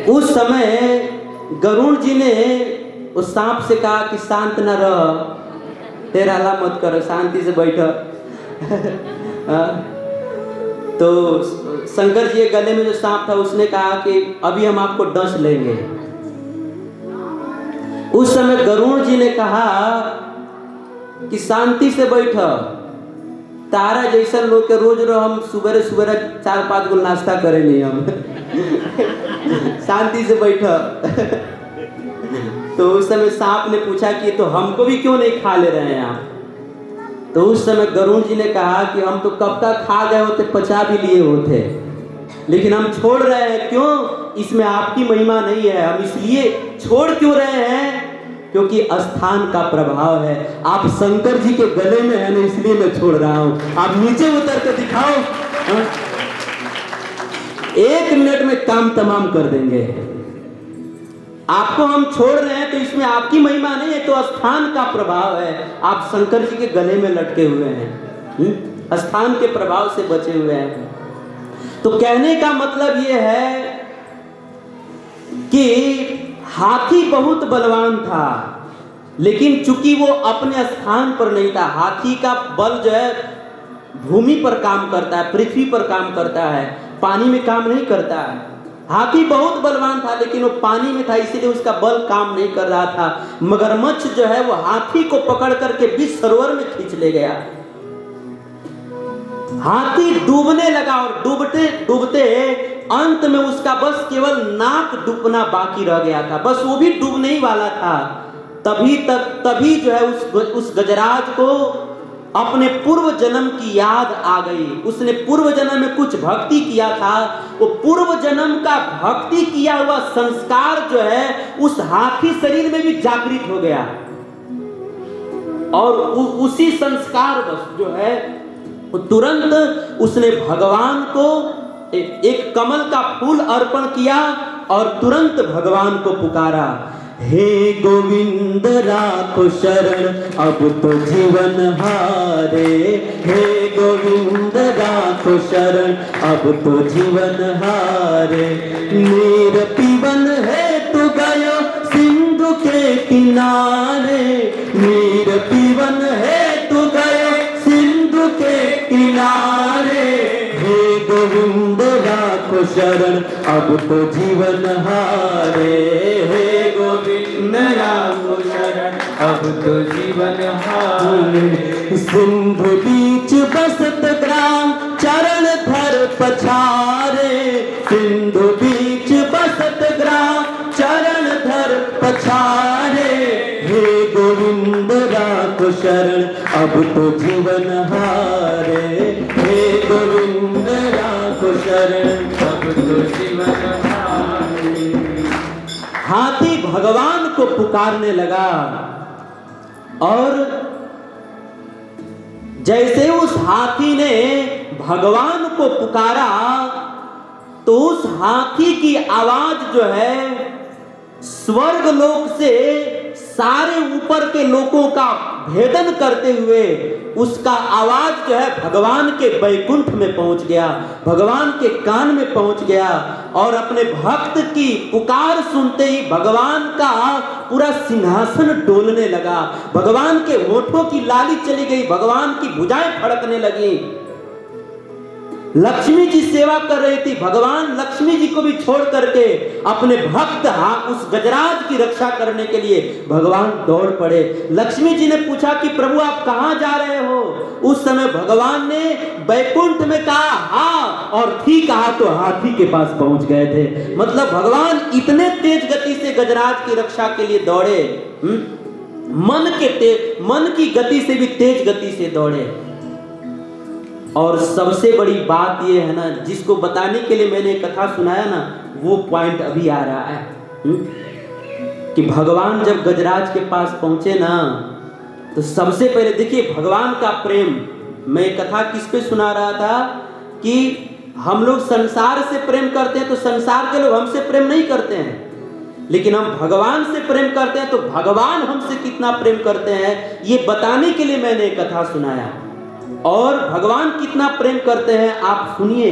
उस समय गरुड़ जी ने उस सांप से कहा कि शांत न रह, तेरा हल्ला मत कर, शांति से बैठ। तो शंकर जी के गले में जो सांप था उसने कहा कि अभी हम आपको डस लेंगे। उस समय गरुड़ जी ने कहा कि शांति से बैठ, तारा जैसा लोग के रोज रो हम सुबह सुबह 4-5 गो नाश्ता करे नहीं हम। शांति से बैठ। तो उस समय सांप ने पूछा कि तो हमको भी क्यों नहीं खा ले रहे हैं आप? तो उस समय गरुड़ जी ने कहा कि हम तो कब तक खा गए होते, पचा भी लिए होते, लेकिन हम छोड़ रहे हैं। क्यों? इसमें आपकी महिमा नहीं है। हम इसलिए छोड़ क्यों रहे हैं? क्योंकि स्थान का प्रभाव है। आप शंकर जी के गले में है ना, इसलिए मैं छोड़ रहा हूं। आप नीचे उतर के दिखाओ, 1 मिनट में काम तमाम कर देंगे। आपको हम छोड़ रहे हैं तो इसमें आपकी महिमा नहीं है, तो स्थान का प्रभाव है। आप शंकर जी के गले में लटके हुए हैं, स्थान के प्रभाव से बचे हुए हैं। तो कहने का मतलब यह है कि हाथी बहुत बलवान था, लेकिन चूंकि वो अपने स्थान पर नहीं था। हाथी का बल जो है भूमि पर काम करता है, पृथ्वी पर काम करता है, पानी में काम नहीं करता है। हाथी बहुत बलवान था, लेकिन वो पानी में था, इसीलिए उसका बल काम नहीं कर रहा था। मगरमच्छ जो है वो हाथी को पकड़ करके विष सरोवर में खींच ले गया। हाथी डूबने लगा और डूबते डूबते अंत में उसका बस केवल नाक डूबना बाकी रह गया था, बस वो भी डूबने ही वाला था। तभी जो है उस गजराज को अपने पूर्व जन्म की याद आ गई। उसने पूर्व जन्म में कुछ भक्ति किया था, वो पूर्व जन्म का भक्ति किया हुआ संस्कार जो है उस हाथी शरीर में भी जागृत हो गया। और उसी संस्कार बस जो है तुरंत उसने भगवान को एक कमल का फूल अर्पण किया और तुरंत भगवान को पुकारा, हे गोविंद राखो शरण अब तो जीवन हारे। हे गोविंद राखो शरण अब तो जीवन हारे। नीर पीवन है तू गयो सिंधु के किनारे। नीर पीवन है तू गयो सिंधु के किनारे। हे गोविंद राखो शरण अब तो जीवन हारे। हे गोविंद राखो शरण अब तो जीवन हारे। सिंधु बीच बसत ग्राम चरण धर पछारे। सिंधु बीच बसत ग्राम चरण धर पछारे। हे गोविंद राखो शरण अब तो जीवन हारे। हे गोविंद राखो शरण अब तो जीवन हारे। हाथी भगवान को पुकारने लगा और जैसे उस हाथी ने भगवान को पुकारा तो उस हाथी की आवाज जो है स्वर्ग लोक से सारे ऊपर के लोगों का भेदन करते हुए उसका आवाज जो है भगवान के बैकुंठ में पहुंच गया, भगवान के कान में पहुंच गया। और अपने भक्त की पुकार सुनते ही भगवान का पूरा सिंहासन डोलने लगा, भगवान के होठों की लाली चली गई, भगवान की भुजाएं फड़कने लगी। लक्ष्मी जी सेवा कर रही थी, भगवान लक्ष्मी जी को भी छोड़ करके अपने भक्त उस गजराज की रक्षा करने के लिए भगवान दौड़ पड़े। लक्ष्मी जी ने पूछा कि प्रभु आप कहां जा रहे हो? उस समय भगवान ने बैकुंठ में कहा हाँ, और ठीक कहा तो हाथी के पास पहुंच गए थे। मतलब भगवान इतने तेज गति से गजराज की रक्षा के लिए दौड़े, मन की गति से भी तेज गति से दौड़े। और सबसे बड़ी बात यह है ना, जिसको बताने के लिए मैंने कथा सुनाया ना, वो पॉइंट अभी आ रहा है कि भगवान जब गजराज के पास पहुंचे ना, तो सबसे पहले देखिए भगवान का प्रेम। मैं कथा किस पे सुना रहा था कि हम लोग संसार से प्रेम करते हैं तो संसार के लोग हमसे प्रेम नहीं करते हैं, लेकिन हम भगवान से प्रेम करते हैं तो भगवान हमसे कितना प्रेम करते हैं, ये बताने के लिए मैंने एक कथा सुनाया। और भगवान कितना प्रेम करते हैं आप सुनिए।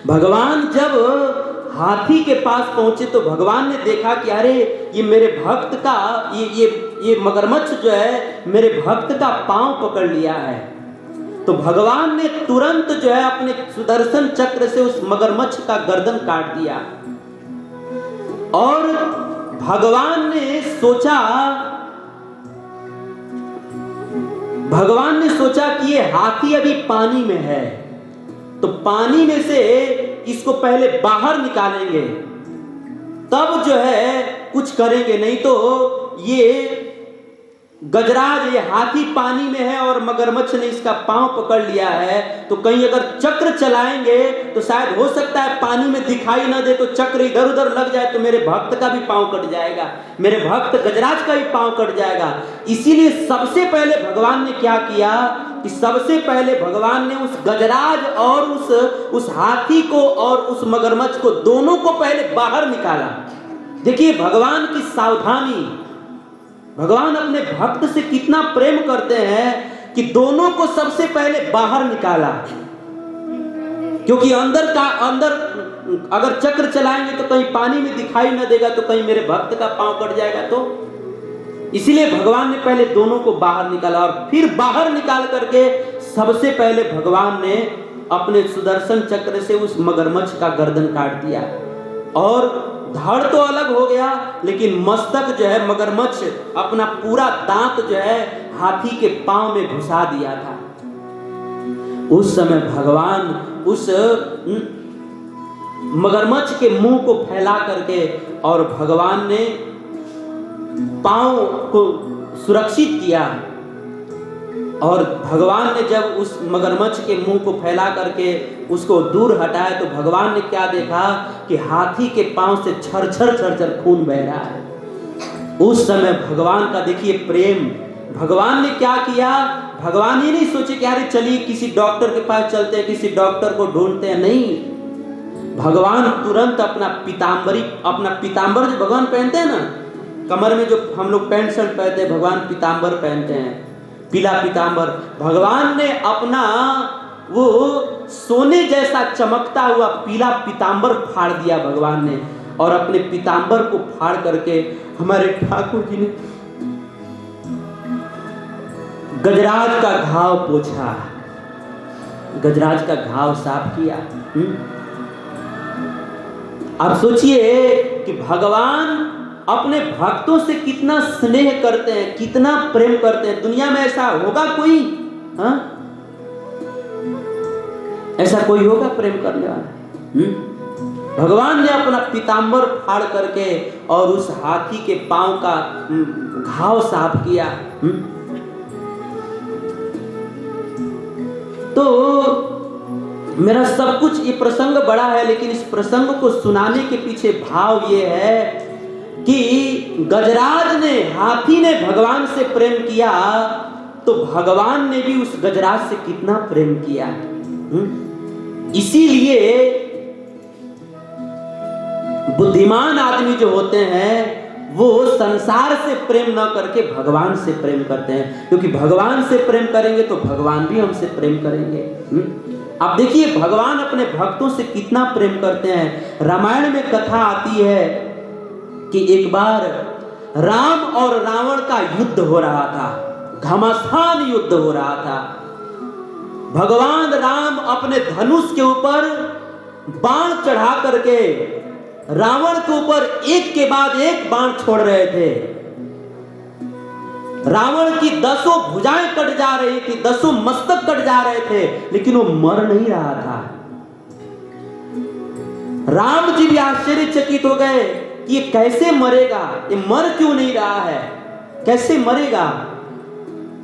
भगवान जब हाथी के पास पहुंचे तो भगवान ने देखा कि अरे ये मेरे भक्त का ये मगरमच्छ जो है मेरे भक्त का पांव पकड़ लिया है। तो भगवान ने तुरंत जो है अपने सुदर्शन चक्र से उस मगरमच्छ का गर्दन काट दिया। और भगवान ने सोचा कि ये हाथी अभी पानी में है, तो पानी में से इसको पहले बाहर निकालेंगे, तब जो है कुछ करेंगे। नहीं तो ये गजराज, ये हाथी पानी में है और मगरमच्छ ने इसका पांव पकड़ लिया है, तो कहीं अगर चक्र चलाएंगे तो शायद हो सकता है पानी में दिखाई ना दे, तो चक्र इधर उधर लग जाए तो मेरे भक्त का भी पांव कट जाएगा, मेरे भक्त गजराज का भी पांव कट जाएगा। इसीलिए सबसे पहले भगवान ने क्या किया कि सबसे पहले भगवान ने उस गजराज और उस हाथी को और उस मगरमच्छ को दोनों को पहले बाहर निकाला। देखिए भगवान की सावधानी, भगवान अपने भक्त से कितना प्रेम करते हैं कि दोनों को सबसे पहले बाहर निकाला, क्योंकि अंदर अगर चक्र चलाएंगे तो कहीं पानी में दिखाई न देगा, तो कहीं मेरे भक्त का पांव कट जाएगा। तो इसीलिए भगवान ने पहले दोनों को बाहर निकाला और फिर बाहर निकाल करके सबसे पहले भगवान ने अपने सुदर्शन चक्र से उस मगरमच्छ का गर्दन काट दिया। और धड़ तो अलग हो गया, लेकिन मस्तक जो है मगरमच्छ अपना पूरा दांत जो है हाथी के पांव में घुसा दिया था। उस समय भगवान उस मगरमच्छ के मुंह को फैला करके और भगवान ने पांव को सुरक्षित किया। और भगवान ने जब उस मगरमच्छ के मुंह को फैला करके उसको दूर हटाया, तो भगवान ने क्या देखा कि हाथी के पांव से छर-छर खून बह रहा है। उस समय भगवान का देखिए प्रेम, भगवान ने क्या किया, भगवान ये नहीं सोचे कि अरे चलिए किसी डॉक्टर के पास चलते हैं, किसी डॉक्टर को ढूंढते हैं, नहीं, भगवान तुरंत अपना पीताम्बर जो भगवान पहनते हैं ना, कमर में जो हम लोग पैंट शर्ट पहनते हैं, भगवान पीताम्बर पहनते हैं, पीला पीताम्बर। भगवान ने अपना वो सोने जैसा चमकता हुआ पीला पीताम्बर फाड़ दिया भगवान ने, और अपने पीताम्बर को फाड़ करके हमारे ठाकुर जी ने गजराज का घाव पोंछा, गजराज का घाव साफ किया। अब सोचिए कि भगवान अपने भक्तों से कितना स्नेह करते हैं, कितना प्रेम करते हैं। दुनिया में ऐसा होगा कोई? हाँ, ऐसा कोई होगा प्रेम करने वाला? भगवान ने अपना पीताम्बर फाड़ करके और उस हाथी के पांव का घाव साफ किया। तो मेरा सब कुछ ये प्रसंग बड़ा है, लेकिन इस प्रसंग को सुनाने के पीछे भाव ये है कि गजराज ने, हाथी ने भगवान से प्रेम किया, तो भगवान ने भी उस गजराज से कितना प्रेम किया। इसीलिए बुद्धिमान आदमी जो होते हैं वो संसार से प्रेम न करके भगवान से प्रेम करते हैं, क्योंकि भगवान से प्रेम करेंगे तो भगवान भी हमसे प्रेम करेंगे। अब देखिए भगवान अपने भक्तों से कितना प्रेम करते हैं। रामायण में कथा आती है कि एक बार राम और रावण का युद्ध हो रहा था, घमासान युद्ध हो रहा था। भगवान राम अपने धनुष के ऊपर बाण चढ़ा करके रावण के ऊपर एक के बाद एक बाण छोड़ रहे थे। रावण की 10 भुजाएं कट जा रही थी, 10 मस्तक कट जा रहे थे, लेकिन वो मर नहीं रहा था। राम जी भी आश्चर्यचकित हो गए कि ये कैसे मरेगा, ये मर क्यों नहीं रहा है, कैसे मरेगा।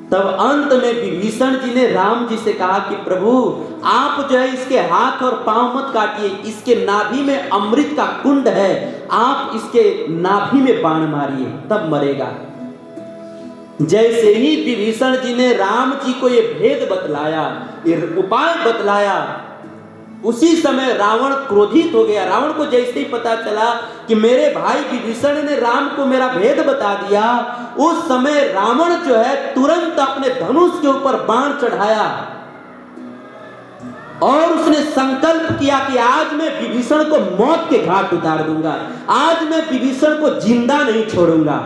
तब अंत में विभीषण जी ने राम जी से कहा कि प्रभु आप जो है इसके हाथ और पांव मत काटिए, इसके नाभि में अमृत का कुंड है, आप इसके नाभि में बाण मारिए तब मरेगा। जैसे ही विभीषण जी ने राम जी को ये भेद बतलाया, ये उपाय बतलाया, उसी समय रावण क्रोधित हो गया। रावण को जैसे ही पता चला कि मेरे भाई विभीषण ने राम को मेरा भेद बता दिया, उस समय रावण जो है तुरंत अपने धनुष के ऊपर बाण चढ़ाया और उसने संकल्प किया कि आज मैं विभीषण को मौत के घाट उतार दूंगा, आज मैं विभीषण को जिंदा नहीं छोड़ूंगा।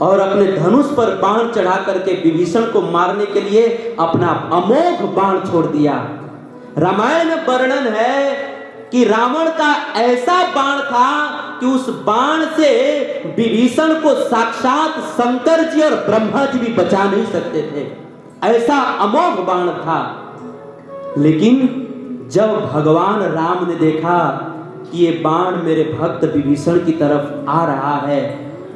और अपने धनुष पर बाण चढ़ा करके विभीषण को मारने के लिए अपना अमोघ बाण छोड़ दिया। रामायण में वर्णन है कि रावण का ऐसा बाण था कि उस बाण से विभीषण को साक्षात शंकर जी और ब्रह्मा जी भी बचा नहीं सकते थे, ऐसा अमोघ बाण था। लेकिन जब भगवान राम ने देखा कि ये बाण मेरे भक्त विभीषण की तरफ आ रहा है,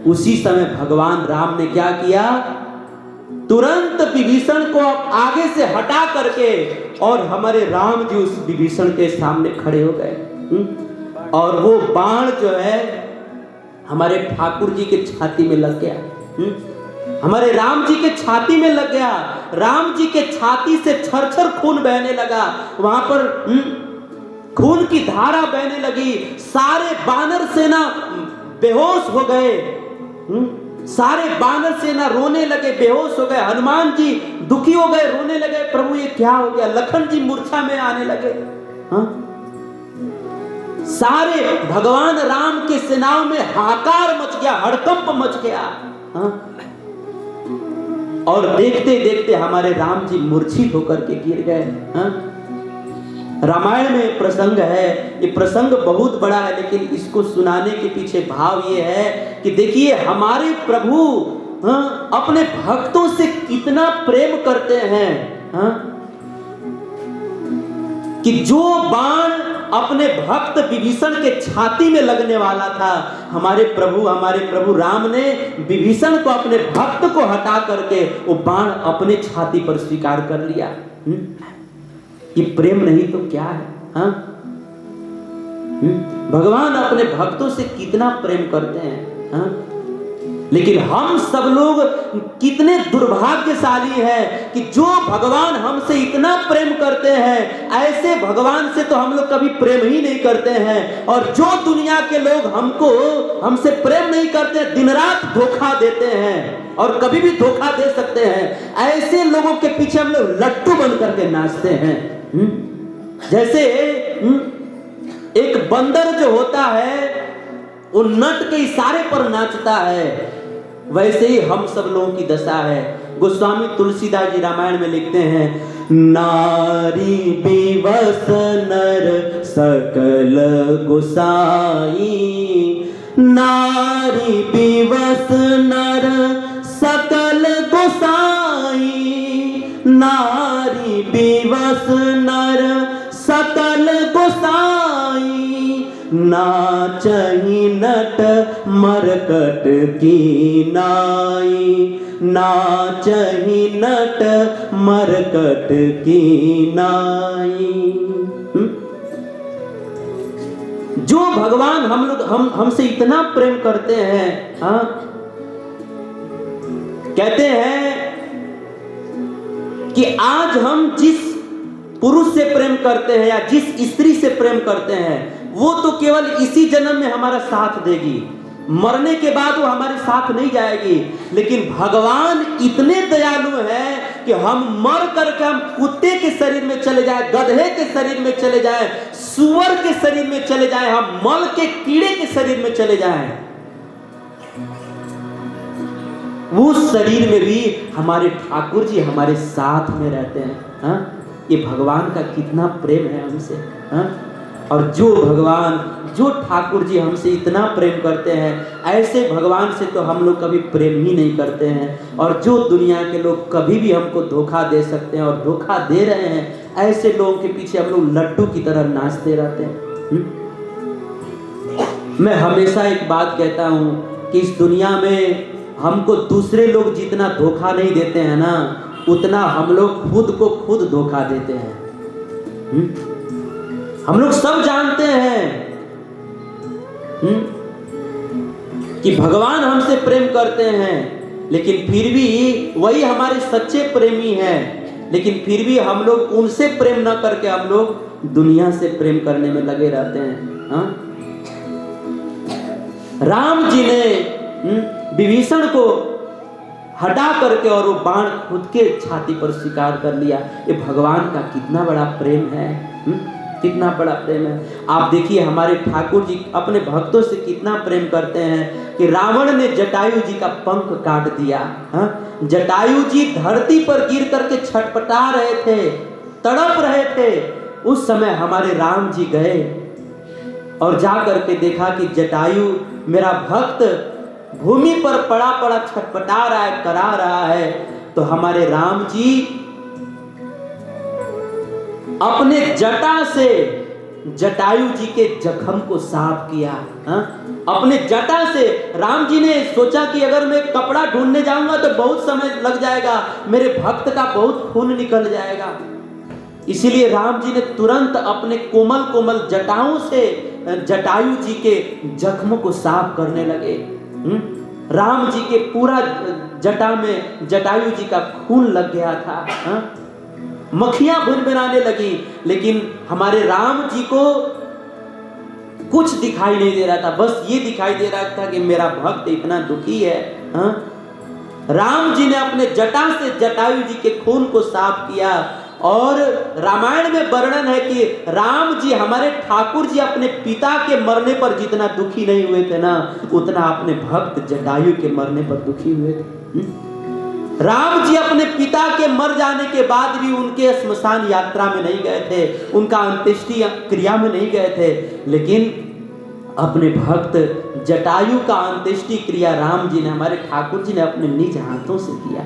उसी समय भगवान राम ने क्या किया, तुरंत विभीषण को आगे से हटा करके और हमारे राम जी उस विभीषण के सामने खड़े हो गए। और वो बाण जो है हमारे ठाकुर जी के छाती में लग गया, हमारे राम जी के छाती में लग गया। राम जी के छाती से छरछर खून बहने लगा, वहां पर खून की धारा बहने लगी। सारे बानर सेना बेहोश हो गए, सारे बानर सेना रोने लगे, बेहोश हो गए। हनुमान जी दुखी हो गए, रोने लगे, प्रभु ये क्या हो गया। लखन जी मूर्छा में आने लगे। सारे भगवान राम के सेनाओं में हाहाकार मच गया, हड़कंप मच गया। और देखते देखते हमारे राम जी मूर्छित होकर के गिर गए। रामायण में प्रसंग है, ये प्रसंग बहुत बड़ा है, लेकिन इसको सुनाने के पीछे भाव ये है कि देखिए हमारे प्रभु अपने भक्तों से कितना प्रेम करते हैं, कि जो बाण अपने भक्त विभीषण के छाती में लगने वाला था, हमारे प्रभु राम ने विभीषण को अपने भक्त को हटा करके वो बाण अपने छाती पर स्वीकार कर लिया। ये प्रेम नहीं तो क्या है। भगवान अपने भक्तों से कितना प्रेम करते हैं। लेकिन हम सब लोग कितने दुर्भाग्यशाली हैं कि जो भगवान हमसे इतना प्रेम करते हैं, ऐसे भगवान से तो हम लोग कभी प्रेम ही नहीं करते हैं। और जो दुनिया के लोग हमसे प्रेम नहीं करते, दिन रात धोखा देते हैं और कभी भी धोखा दे सकते हैं, ऐसे लोगों के पीछे हम लोग लट्टू बन करके नाचते हैं। जैसे एक बंदर जो होता है वो नट के इशारे पर नाचता है, वैसे ही हम सब लोगों की दशा है। गोस्वामी तुलसीदास जी रामायण में लिखते हैं, नारी विवश नर सकल गोसाई, नारी विवश नर सकल गोसाई, नारी विवश नर सकल गोसाई, नाचहि नट मरकट की नाई, नाचहि नट मरकट की नाई। जो भगवान हमसे इतना प्रेम करते हैं, कहते हैं कि आज हम जिस पुरुष से प्रेम करते हैं या जिस स्त्री से प्रेम करते हैं, वो तो केवल इसी जन्म में हमारा साथ देगी, मरने के बाद वो हमारे साथ नहीं जाएगी। लेकिन भगवान इतने दयालु हैं कि हम मर करके हम कुत्ते के शरीर में चले जाए, गधे के शरीर में चले जाए, सुअर के शरीर में चले जाए, हम मल के कीड़े के शरीर में चले जाए, उस शरीर में भी हमारे ठाकुर जी हमारे साथ में रहते हैं। ये भगवान का कितना प्रेम है हमसे। और जो ठाकुर जी हमसे इतना प्रेम करते हैं, ऐसे भगवान से तो हम लोग कभी प्रेम ही नहीं करते हैं। और जो दुनिया के लोग कभी भी हमको धोखा दे सकते हैं और धोखा दे रहे हैं, ऐसे लोगों के पीछे हम लोग लड्डू की तरह नाचते रहते हैं। मैं हमेशा एक बात कहता हूँ कि इस दुनिया में हमको दूसरे लोग जितना धोखा नहीं देते हैं ना, उतना हम लोग खुद को खुद धोखा देते हैं। हम लोग सब जानते हैं कि भगवान हमसे प्रेम करते हैं, लेकिन फिर भी वही हमारे सच्चे प्रेमी हैं, लेकिन फिर भी हम लोग उनसे प्रेम न करके हम लोग दुनिया से प्रेम करने में लगे रहते हैं। राम जी ने विभीषण को हटा करके और वो बाण खुद के छाती पर शिकार कर लिया। ये भगवान का कितना बड़ा प्रेम है, कितना बड़ा प्रेम है। आप देखिए हमारे ठाकुर जी अपने भक्तों से कितना प्रेम करते हैं कि रावण ने जटायु जी का पंख काट दिया। जटायु जी धरती पर गिर करके छटपटा रहे थे, तड़प रहे थे। उस समय हमारे राम जी गए और जा करके देखा कि जटायु मेरा भक्त भूमि पर पड़ा पड़ा छटपटा रहा है, करा रहा है। तो हमारे राम जी अपने जटा से जटायु जी के जख्म को साफ किया। अपने जटा से राम जी ने सोचा कि अगर मैं कपड़ा ढूंढने जाऊंगा तो बहुत समय लग जाएगा, मेरे भक्त का बहुत खून निकल जाएगा। इसीलिए राम जी ने तुरंत अपने कोमल कोमल जटाओं से जटायु जी के जख्म को साफ करने लगे। राम जी के पूरा जटा में जटायु जी का खून लग गया था। मक्खियां भुनभुनाने लगी, लेकिन हमारे राम जी को कुछ दिखाई नहीं दे रहा था। बस ये दिखाई दे रहा था कि मेरा भक्त इतना दुखी है। राम जी ने अपने जटा से जटायु जी के खून को साफ किया। और रामायण में वर्णन है कि राम जी हमारे ठाकुर जी अपने पिता के मरने पर जितना दुखी नहीं हुए थे ना, उतना अपने भक्त जटायु के मरने पर दुखी हुए थे। राम जी अपने पिता के मर जाने के बाद भी उनके श्मशान यात्रा में नहीं गए थे, उनका अंत्येष्टि क्रिया में नहीं गए थे, लेकिन अपने भक्त जटायु का अंत्येष्टि क्रिया राम जी ने, हमारे ठाकुर जी ने अपने निज हाथों से किया।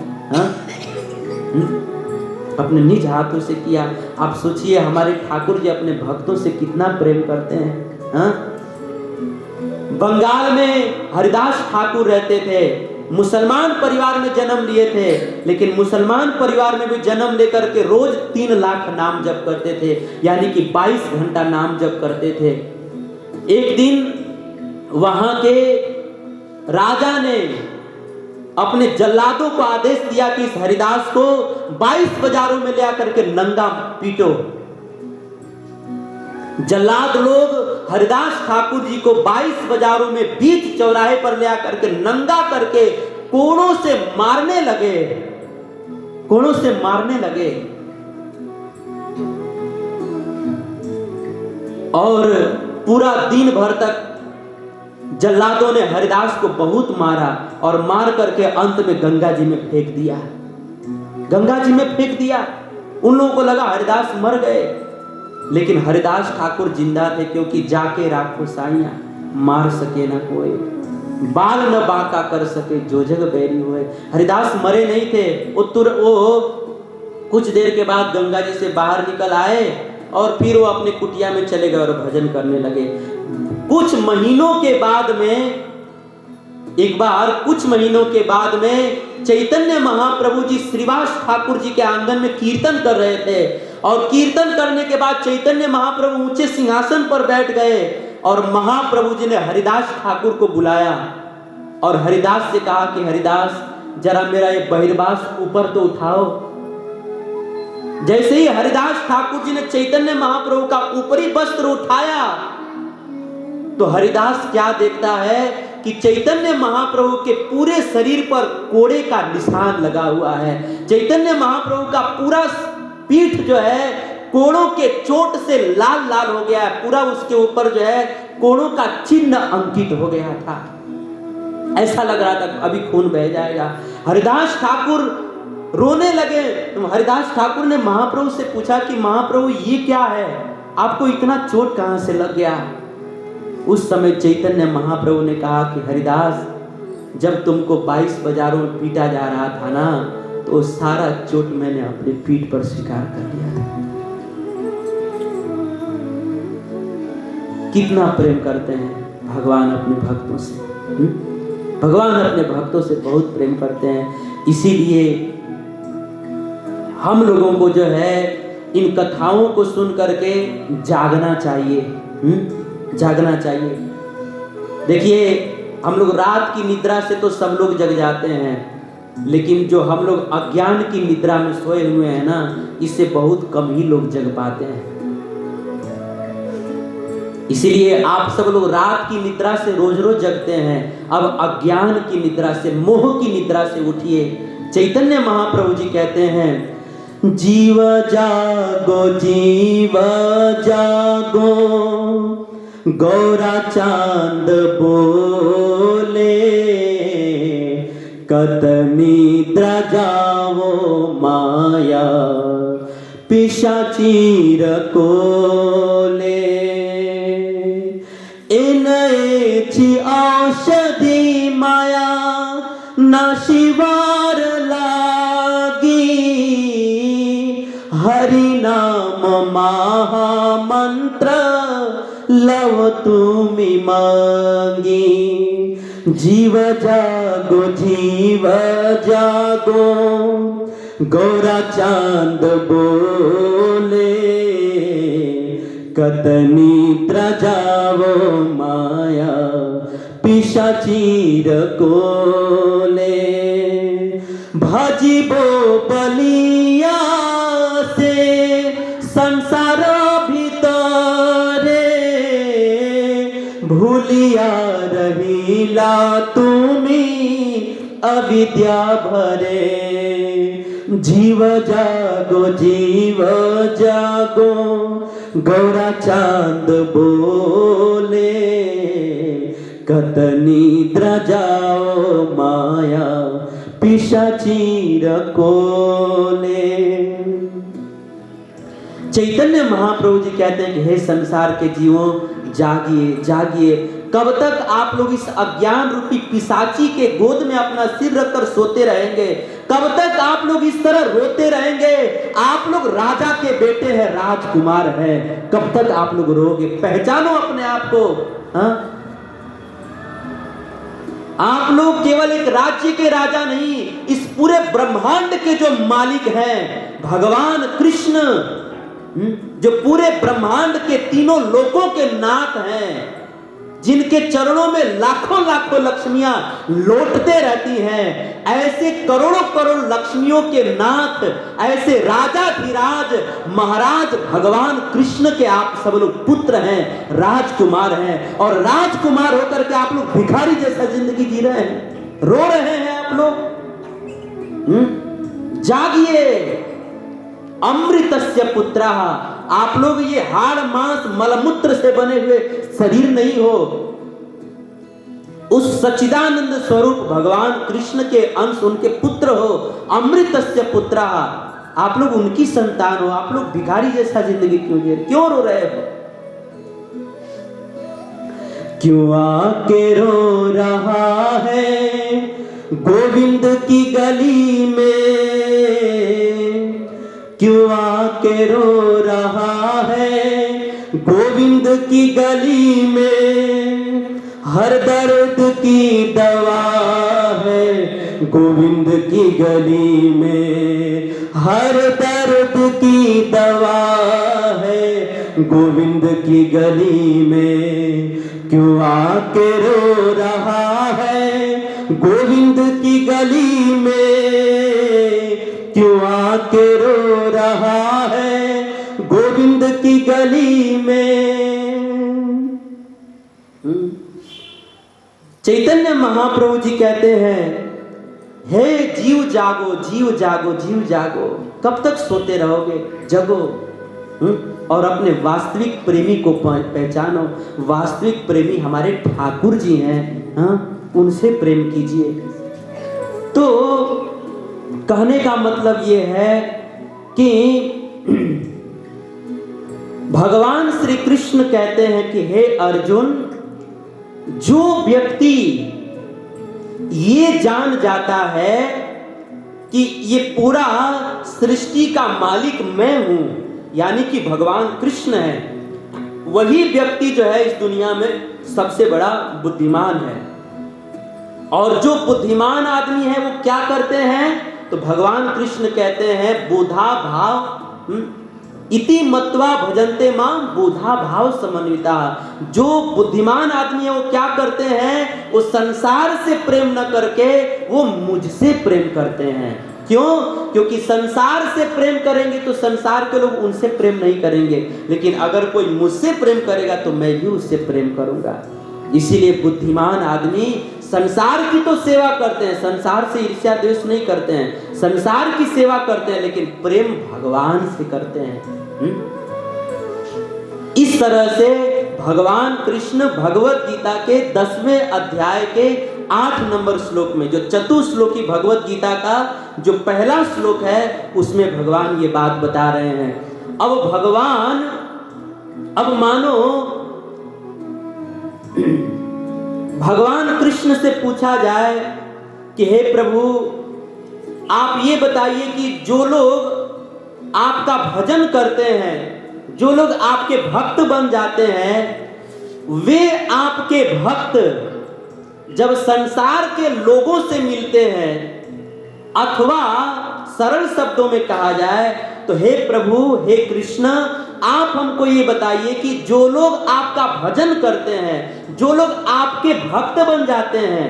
अपने निज हाथों से किया। आप सोचिए हमारे ठाकुर जी अपने भक्तों से कितना प्रेम करते हैं। बंगाल में हरिदास ठाकुर रहते थे, मुसलमान परिवार में जन्म लिए थे, लेकिन मुसलमान परिवार में भी जन्म लेकर के रोज 3 लाख नाम जप करते थे, यानी कि 22 घंटा नाम जप करते थे। एक दिन वहां के राजा ने अपने जल्लादों को आदेश दिया कि इस हरिदास को 22 बाजारों में ले आकर के नंगा पीटो। जल्लाद लोग हरिदास ठाकुर जी को 22 बाजारों में बीच चौराहे पर ले आकर के नंगा करके कोड़ों से मारने लगे, कोड़ों से मारने लगे। और पूरा दिन भर तक जल्लादों ने हरिदास को बहुत मारा और मार करके अंत में गंगा जी में फेंक दिया। गंगा जी में फेंक दिया। उन लोगों को लगा हरिदास मर गए, लेकिन हरिदास ठाकुर जिंदा थे, क्योंकि जाके राखो साइया मार सके ना कोई, बाल न बांका कर सके जो जग बैरी हुए। हरिदास मरे नहीं थे। वो कुछ देर के बाद गंगा जी से बाहर निकल आए और फिर वो अपने कुटिया में चले गए और भजन करने लगे। कुछ महीनों के बाद में कुछ महीनों के बाद में चैतन्य महाप्रभु जी श्रीवास ठाकुर जी के आंगन में कीर्तन कर रहे थे, और कीर्तन करने के बाद चैतन्य महाप्रभु ऊंचे सिंहासन पर बैठ गए और महाप्रभु जी ने हरिदास ठाकुर को बुलाया और हरिदास से कहा कि हरिदास जरा मेरा ये बहिर्वास ऊपर तो उठाओ। जैसे ही हरिदास ठाकुर जी ने चैतन्य महाप्रभु का ऊपरी वस्त्र उठाया तो हरिदास क्या देखता है कि चैतन्य महाप्रभु के पूरे शरीर पर कोड़े का निशान लगा हुआ है। चैतन्य महाप्रभु का पूरा पीठ जो है कोड़ों के चोट से लाल लाल हो गया है, पूरा उसके ऊपर जो है कोड़ों का चिन्ह अंकित हो गया था। ऐसा लग रहा था अभी खून बह जाएगा। हरिदास ठाकुर रोने लगे। तो हरिदास ठाकुर ने महाप्रभु से पूछा कि महाप्रभु ये क्या है, आपको इतना चोट कहां से लग गया। उस समय चैतन्य महाप्रभु ने कहा कि हरिदास जब तुमको 22 बाजारों में पीटा जा रहा था ना, तो सारा चोट मैंने अपने पीठ पर स्वीकार कर लिया था। कितना प्रेम करते हैं भगवान अपने भक्तों से। भगवान अपने भक्तों से बहुत प्रेम करते हैं। इसीलिए हम लोगों को जो है इन कथाओं को सुन करके जागना चाहिए। जागना चाहिए। देखिए हम लोग रात की निद्रा से तो सब लोग जग जाते हैं, लेकिन जो हम लोग अज्ञान की निद्रा में सोए हुए हैं ना, इससे बहुत कम ही लोग जग पाते हैं। इसीलिए आप सब लोग रात की निद्रा से रोज रोज जगते हैं, अब अज्ञान की निद्रा से, मोह की निद्रा से उठिए। चैतन्य महाप्रभु जी कहते हैं, जीव जागो गौरा चांद बोले, कत निद्रा जावो माया पिशाचीर कोले। इनची औषधि माया नाशिवार लागी, हरि नाम महामंत्र लव तुमी मांगी। जीव जागो गौरा चांद बोले, कत निद्रा जावो माया पिशाचीर कोले। भजिबो बलिया से संसार भीतरे, भूलिया रहिला तुमी अविद्या भरे। जीव जागो गौरा चांद बोले, कत निद्रा जाओ माया पिशाचीर कोले। चैतन्य महाप्रभु जी कहते हैं कि हे संसार के जीवों, जागिए जागिए। कब तक आप लोग इस अज्ञान रूपी पिशाची के गोद में अपना सिर रखकर सोते रहेंगे? कब तक आप लोग इस तरह रोते रहेंगे? आप लोग राजा के बेटे हैं, राजकुमार हैं, कब तक आप लोग रोगे? पहचानो अपने आप को। हाँ, आप लोग केवल एक राज्य के राजा नहीं, इस पूरे ब्रह्मांड के जो मालिक हैं भगवान कृष्ण, जो पूरे ब्रह्मांड के तीनों लोकों के नाथ हैं, जिनके चरणों में लाखों लाखों लक्ष्मियां लौटते रहती हैं, ऐसे करोड़ों करोड़ लक्ष्मियों के नाथ, ऐसे राजाधिराज महाराज भगवान कृष्ण के आप सब लोग पुत्र हैं, राजकुमार हैं। और राजकुमार होकर के आप लोग भिखारी जैसा जिंदगी जी रहे हैं, रो रहे हैं आप लोग। जागिए। अमृतस्य पुत्रः, आप लोग ये हाड़ मांस मलमूत्र से बने हुए शरीर नहीं हो, उस सच्चिदानंद स्वरूप भगवान कृष्ण के अंश, उनके पुत्र हो। अमृतस्य पुत्रः, आप लोग उनकी संतान हो। आप लोग भिखारी जैसा जिंदगी क्यों जी रहे, क्यों रो रहे हो? क्यों आके रो रहा है गोविंद की गली में, क्यों आके रो रहा है गोविंद की गली में। हर दर्द की दवा है गोविंद की गली में, हर दर्द की दवा है गोविंद की गली में। क्यों आके रो रहा है गोविंद की गली में, क्यों आके रो रहा है गोविंद की गली में। चैतन्य महाप्रभु जी कहते हैं, हे जीव जागो जीव जागो जीव जागो। कब तक सोते रहोगे? जगो और अपने वास्तविक प्रेमी को पहचानो। वास्तविक प्रेमी हमारे ठाकुर जी हैं, हाँ, उनसे प्रेम कीजिए। तो कहने का मतलब ये है कि भगवान श्री कृष्ण कहते हैं कि हे अर्जुन, जो व्यक्ति ये जान जाता है कि ये पूरा सृष्टि का मालिक मैं हूं, यानी कि भगवान कृष्ण है, वही व्यक्ति जो है इस दुनिया में सबसे बड़ा बुद्धिमान है। और जो बुद्धिमान आदमी है वो क्या करते हैं? तो भगवान कृष्ण कहते हैं बोधा भाव इति मत्वा भजन्ते मां बोधा भाव समन्विता। जो बुद्धिमान आदमी है वो क्या करते हैं? वो संसार से प्रेम न करके वो मुझसे प्रेम करते हैं। क्यों? क्योंकि संसार से प्रेम करेंगे तो संसार के लोग उनसे प्रेम नहीं करेंगे, लेकिन अगर कोई मुझसे प्रेम करेगा तो मैं भी उससे प्रेम करूंगा। इसीलिए बुद्धिमान आदमी संसार की तो सेवा करते हैं, संसार से ईर्ष्या द्वेष नहीं करते हैं, संसार की सेवा करते हैं, लेकिन प्रेम भगवान से करते हैं। इस तरह से भगवान कृष्ण भगवत गीता के 10वें अध्याय के 8 नंबर श्लोक में, जो चतुश्लोकी भगवत गीता का जो पहला श्लोक है, उसमें भगवान ये बात बता रहे हैं। अब मानो भगवान कृष्ण से पूछा जाए कि हे प्रभु, आप ये बताइए कि जो लोग आपका भजन करते हैं, जो लोग आपके भक्त बन जाते हैं, वे आपके भक्त जब संसार के लोगों से मिलते हैं, अथवा सरल शब्दों में कहा जाए तो हे प्रभु, हे कृष्ण, आप हमको ये बताइए कि जो लोग आपका भजन करते हैं, जो लोग आपके भक्त बन जाते हैं,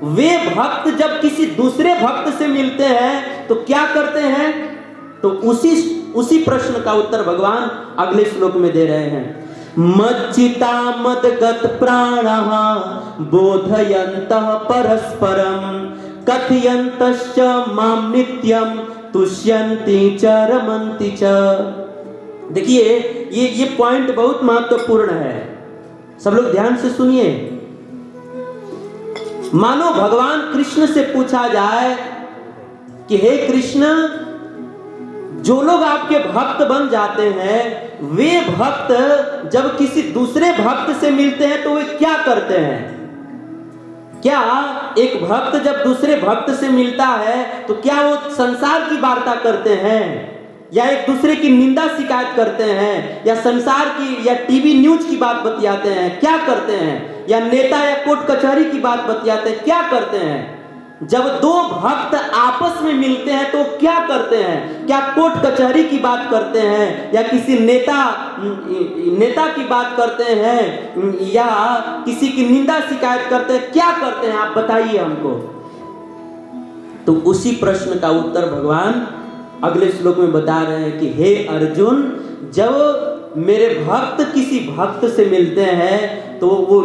वे भक्त जब किसी दूसरे भक्त से मिलते हैं तो क्या करते हैं? तो उसी प्रश्न का उत्तर भगवान अगले श्लोक में दे रहे हैं। मच्चिता मदगत प्राणः बोधयन्तः परस्परम कथयन्तश्च माम नित्यम तुष्यन्ति च रमन्ति च। देखिए, ये पॉइंट बहुत महत्वपूर्ण है, सब लोग ध्यान से सुनिए। मानो भगवान कृष्ण से पूछा जाए कि हे कृष्ण, जो लोग आपके भक्त बन जाते हैं, वे भक्त जब किसी दूसरे भक्त से मिलते हैं तो वे क्या करते हैं? क्या एक भक्त जब दूसरे भक्त से मिलता है तो क्या वो संसार की वार्ता करते हैं, या एक दूसरे की निंदा शिकायत करते हैं, या संसार की या टीवी न्यूज की बात बतियाते हैं? क्या करते हैं? या नेता या कोर्ट कचहरी की बात बतियाते हैं? क्या करते हैं? जब दो भक्त आपस में मिलते हैं तो क्या करते हैं? क्या कोर्ट कचहरी की बात करते हैं, या किसी नेता की बात करते हैं, या किसी की निंदा शिकायत करते हैं? क्या करते हैं आप बताइए हमको। तो उसी प्रश्न का उत्तर भगवान अगले श्लोक में बता रहे हैं कि हे अर्जुन, जब मेरे भक्त किसी भक्त से मिलते हैं तो वो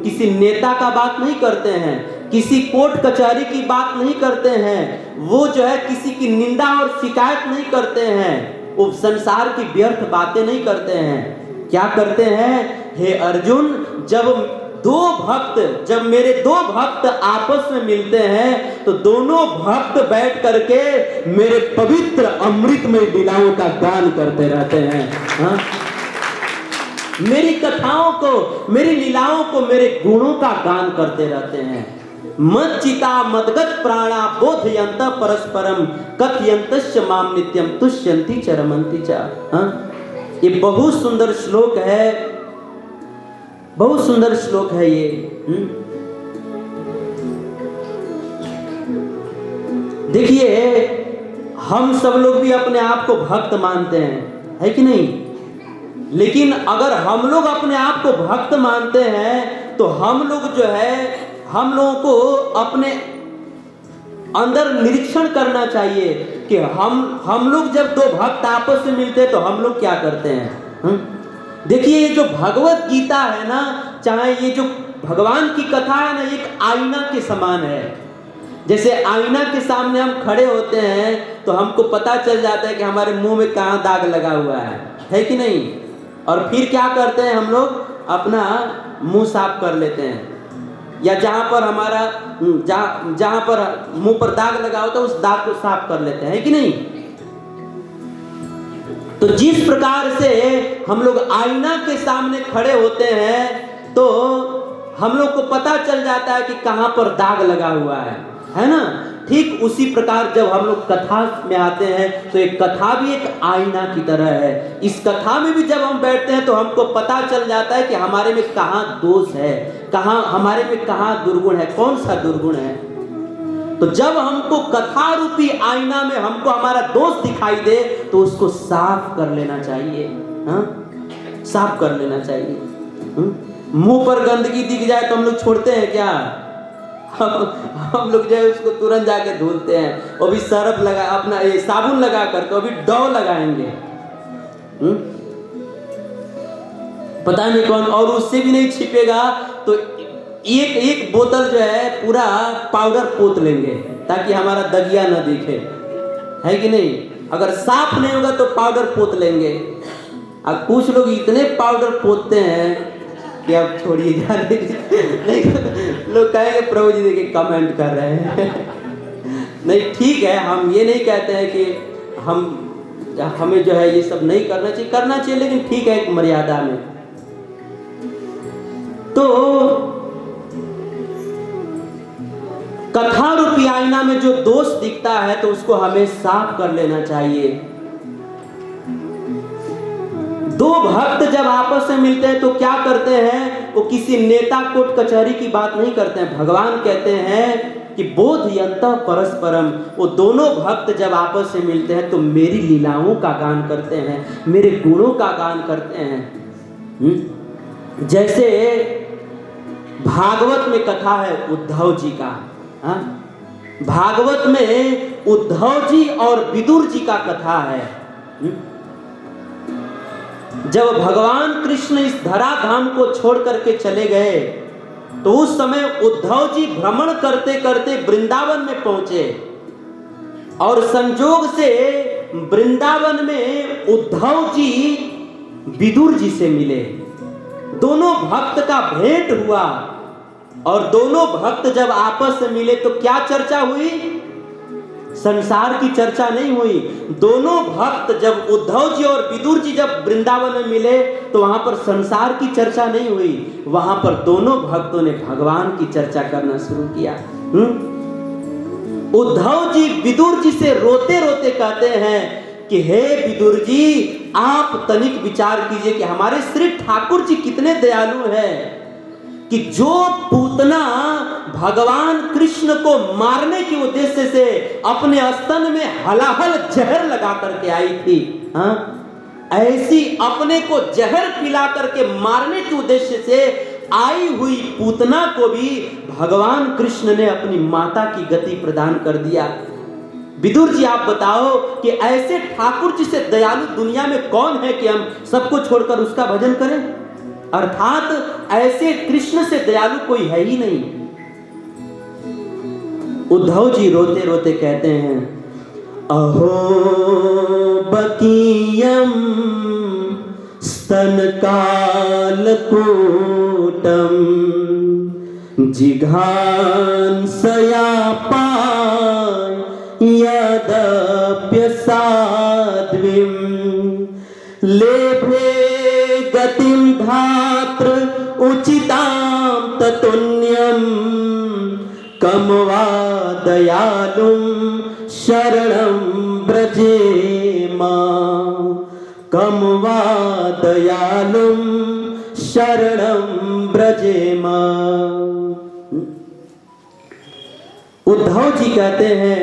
किसी नेता का बात नहीं करते हैं, किसी कोर्ट कचहरी की बात नहीं करते हैं, वो जो है किसी की निंदा और शिकायत नहीं करते हैं, वो संसार की व्यर्थ बातें नहीं करते हैं। क्या करते हैं? हे अर्जुन, जब मेरे दो भक्त आपस में मिलते हैं तो दोनों भक्त बैठ करके मेरे पवित्र अमृतमय लीलाओं का गान करते रहते हैं। हाँ? मेरी कथाओं को, मेरी लीलाओं को, मेरे गुणों का गान करते रहते हैं। मच्चिता मदगत प्राणा बोधयन्त परस्परम कथयन्तश्च माम नित्यम तुष्यन्ति च रमन्ति च। ये बहुत सुंदर श्लोक है, बहुत सुंदर श्लोक है ये। देखिए, हम सब लोग भी अपने आप को भक्त मानते हैं, है कि नहीं? लेकिन अगर हम लोग अपने आप को भक्त मानते हैं तो हम लोग जो है, हम लोगों को अपने अंदर निरीक्षण करना चाहिए कि हम लोग जब दो भक्त आपस में मिलते हैं तो हम लोग क्या करते हैं। देखिए, ये जो भगवत गीता है ना, चाहे ये जो भगवान की कथा है ना, एक आईना के समान है। जैसे आईना के सामने हम खड़े होते हैं तो हमको पता चल जाता है कि हमारे मुंह में कहाँ दाग लगा हुआ है कि नहीं? और फिर क्या करते हैं हम लोग? अपना मुंह साफ कर लेते हैं, या जहां पर हमारा जहां पर मुंह पर दाग लगा होता है उस दाग को साफ कर लेते हैं, है कि नहीं? तो जिस प्रकार से हम लोग आईना के सामने खड़े होते हैं तो हम लोग को पता चल जाता है कि कहां पर दाग लगा हुआ है ना? ठीक उसी प्रकार जब हम लोग कथा में आते हैं तो एक कथा भी एक आईना की तरह है। इस कथा में भी जब हम बैठते हैं तो हमको पता चल जाता है कि हमारे में कहाँ दोष है, हमारे में कहाँ दुर्गुण है, कौन सा दुर्गुण है। तो जब हमको कथा रूपी आईना में हमको हमारा दोष दिखाई दे तो उसको साफ कर लेना चाहिए। साफ कर लेना चाहिए। मुंह पर गंदगी दिख जाए तो हम लोग छोड़ते हैं क्या? हम लोग जो है उसको तुरंत जाके धुलते हैं, और भी सरफ लगा अपना ये साबुन लगा करके, अभी डव लगाएंगे, पता नहीं कौन, और उससे भी नहीं छिपेगा तो एक एक बोतल जो है पूरा पाउडर पोत लेंगे ताकि हमारा दगिया न दिखे, है कि नहीं। अगर साफ नहीं होगा तो पाउडर पोत लेंगे। अब कुछ लोग इतने पाउडर पोतते हैं कि अब छोड़िए जाने लोग कहेंगे प्रभु जी देखिए कमेंट कर रहे हैं। नहीं ठीक है, हम ये नहीं कहते हैं कि हमें जो है ये सब नहीं करना चाहिए, करना चाहिए, लेकिन ठीक है एक मर्यादा में। तो कथा रूपी आईना में जो दोष दिखता है तो उसको हमें साफ कर लेना चाहिए। दो भक्त जब आपस में मिलते हैं तो क्या करते हैं, वो किसी नेता कोर्ट कचहरी की बात नहीं करते हैं। भगवान कहते हैं कि बोधयन्तः परस्परम, वो दोनों भक्त जब आपस में मिलते हैं तो मेरी लीलाओं का गान करते हैं, मेरे गुणों का गान करते हैं। जैसे भागवत में कथा है उद्धव जी का, भागवत में उद्धव जी और विदुर जी का कथा है। जब भगवान कृष्ण इस धराधाम को छोड़ करके चले गए तो उस समय उद्धव जी भ्रमण करते करते वृंदावन में पहुंचे, और संजोग से वृंदावन में उद्धव जी विदुर जी से मिले। दोनों भक्त का भेंट हुआ, और दोनों भक्त जब आपस में मिले तो क्या चर्चा हुई, संसार की चर्चा नहीं हुई। दोनों भक्त जब उद्धव जी और विदुर जी जब वृंदावन में मिले तो वहां पर संसार की चर्चा नहीं हुई, वहां पर दोनों भक्तों ने भगवान की चर्चा करना शुरू किया। उद्धव जी विदुर जी से रोते रोते कहते हैं कि हे विदुर जी, आप तनिक विचार कीजिए कि हमारे श्री ठाकुर जी कितने दयालु हैं कि जो पूतना भगवान कृष्ण को मारने के उद्देश्य से अपने स्तन में हलाहल जहर लगा करके आई थी, ऐसी अपने को जहर पिला करके मारने के उद्देश्य से आई हुई पूतना को भी भगवान कृष्ण ने अपनी माता की गति प्रदान कर दिया। विदुर जी आप बताओ कि ऐसे ठाकुर जी से दयालु दुनिया में कौन है कि हम सबको छोड़कर उसका भजन करें, अर्थात ऐसे कृष्ण से दयालु कोई है ही नहीं। उद्धव जी रोते रोते कहते हैं, अहो बकीयम स्तनकालकूटम जिघान सयापाय यदप्य साध्वीम लेभे गतिम धात्र उचिताम ततुन्यम कम वा दयालुम शरणं ब्रजेमा, कम वा दयालुम शरणं ब्रजेमा। उद्धव जी कहते हैं,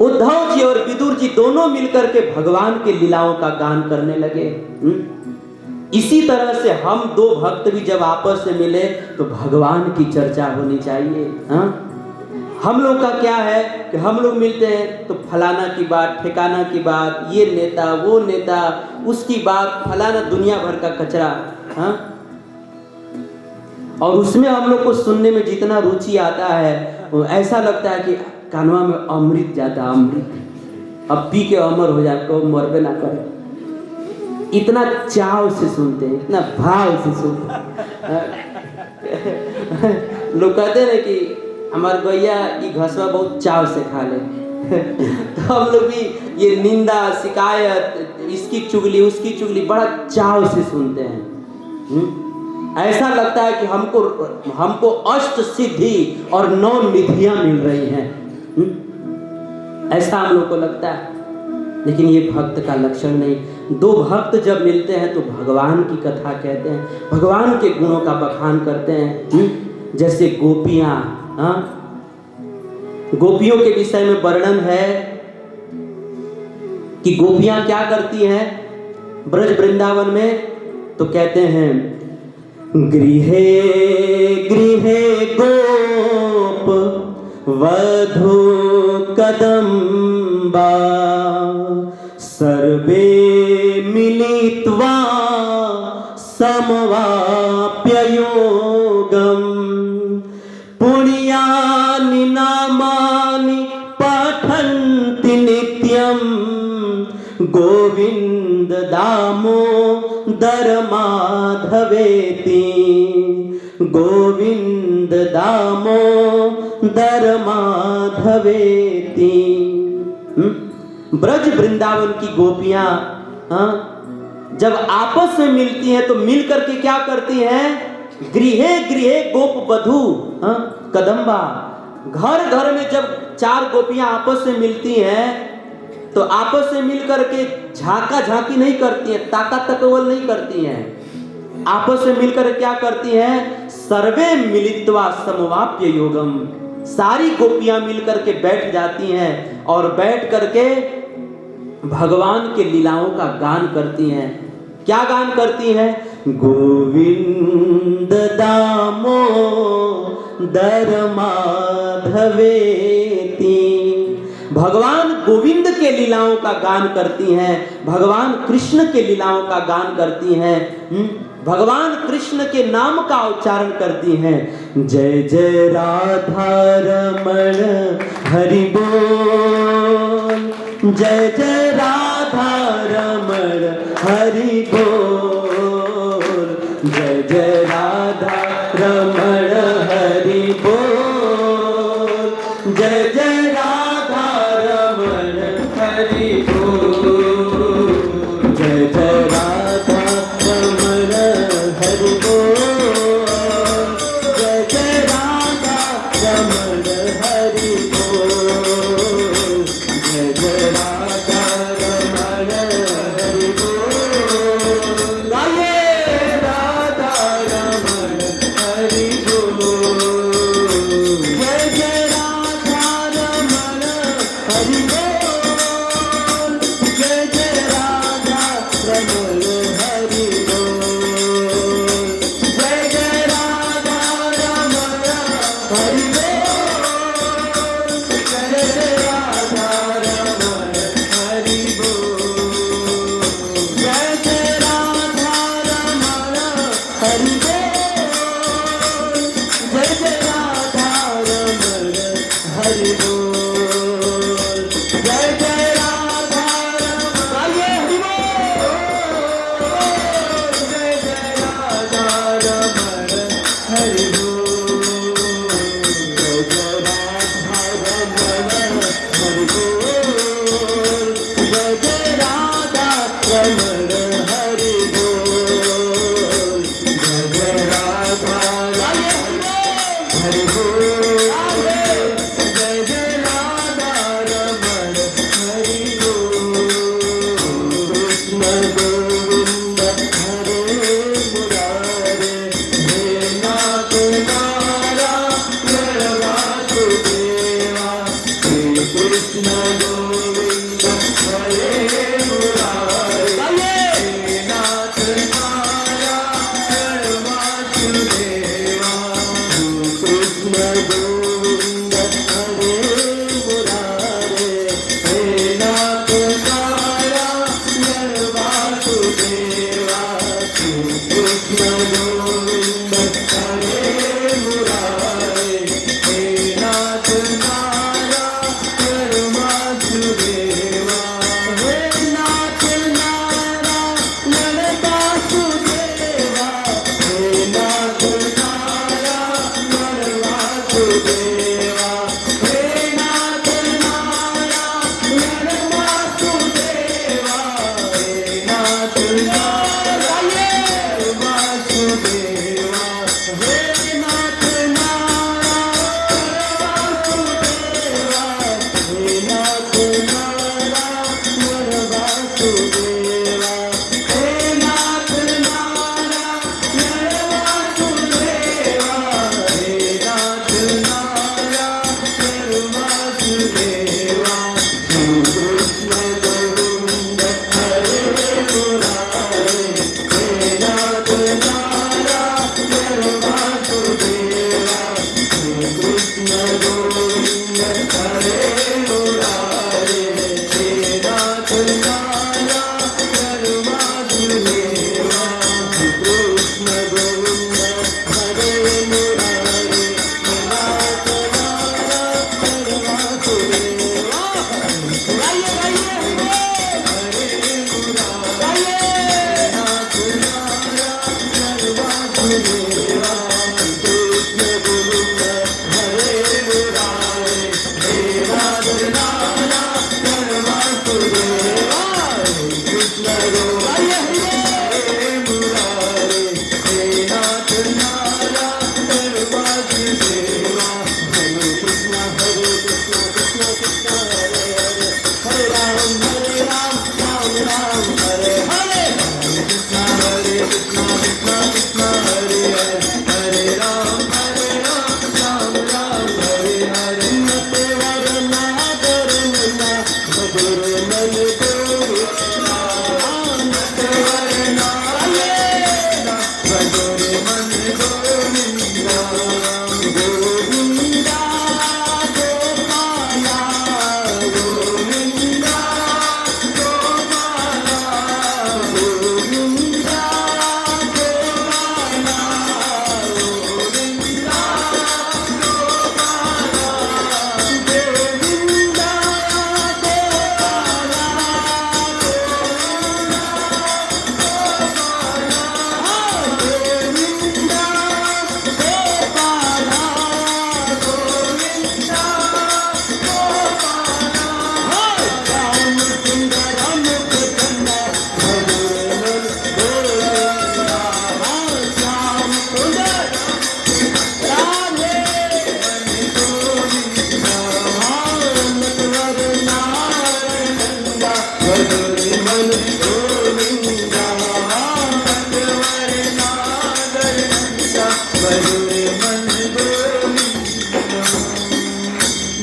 उद्धव जी और विदुर जी दोनों मिलकर के भगवान के लीलाओं का गान करने लगे। इसी तरह से हम दो भक्त भी जब आपस में मिले तो भगवान की चर्चा होनी चाहिए। हम लोग का क्या है कि हम लोग मिलते हैं तो फलाना की बात, ठिकाना की बात, ये नेता वो नेता, उसकी बात, फलाना दुनिया भर का कचरा, और उसमें हम लोग को सुनने में जितना रुचि आता है ऐसा लगता है कि कानवा में अमृत जाता, अमृत अब पी के अमर हो जाए, को मरबे ना करे। इतना चाव से सुनते हैं, इतना भाव से सुनते हैं। लोग कहते हैं कि हमार गैया ये घसवा बहुत चाव से खा ले। तो हम लोग भी ये निंदा शिकायत, इसकी चुगली उसकी चुगली बड़ा चाव से सुनते हैं। ऐसा लगता है कि हमको अष्ट सिद्धि और 9 निधियां मिल रही हैं, ऐसा हम लोग को लगता है। लेकिन ये भक्त का लक्षण नहीं। दो भक्त जब मिलते हैं तो भगवान की कथा कहते हैं, भगवान के गुणों का बखान करते हैं। जैसे गोपियां, गोपियों के विषय में वर्णन है कि गोपियां क्या करती हैं ब्रज वृंदावन में, तो कहते हैं गृहे गृहे गो वधू कदम्बा सर्वे मिलित्वा समवाप्ययोगम् पुण्यानि नामानि पठन्ति नित्यं गोविन्द दामोदर माधवेति गोविन्द दामोदर माधवेति। ब्रज वृंदावन की गोपियां जब आपस में मिलती हैं तो मिल करके क्या करती हैं? गृहे गृहे गोप वधू कदम्बा, घर घर में जब चार गोपियां आपस में मिलती हैं तो आपस में मिल करके झाका झाकी नहीं करती हैं, ताका तकवल नहीं करती हैं, आपस में मिलकर क्या करती हैं? सर्वे मिलित्वा समवाप्य योगम, सारी गोपियां मिलकर के बैठ जाती हैं और बैठ करके भगवान के लीलाओं का गान करती हैं। क्या गान करती हैं? गोविंद दामोदर माधवेति। भगवान गोविंद के लीलाओं का गान करती हैं, भगवान कृष्ण के लीलाओं का गान करती हैं, भगवान कृष्ण के नाम का उच्चारण करती हैं। जय जय राधा रमण हरि बोल, जय जय राधा रमण हरि बोल, जय जय राधा रमण हरि बोल, जय जय राधा रमण हरि बोल, जय जय राधा रमण हरि बोल, जय जय राधा रमण हरि बोल, जय जय राधा रमण हरि बोल। गाइए राधा रमण हरि बोल, जय जय राधा रमण हरि बोल, जय जय राधा रमण हरि बोल, जय जय राधा रमण हरि बोल, जय जय राधा रमण हरि बोल, जय जय राधा रमण हरि बोल, जय जय राधा रमण हरि बोल, जय जय राधा रमण हरि बोल, जय जय राधा रमण हरि बोल, जय जय राधा रमण हरि बोल, जय जय राधा रमण हरि बोल, जय जय राधा हरि बोल, जय जय राधा रमण हरि बोल। कृष्ण गोविंद हरे मुरारे, हे नाथ नारायण वासुदेवा, हे कृष्ण गोविंद हरे मुरारे, हे नाथ नारायण वासुदेवा, हे कृष्ण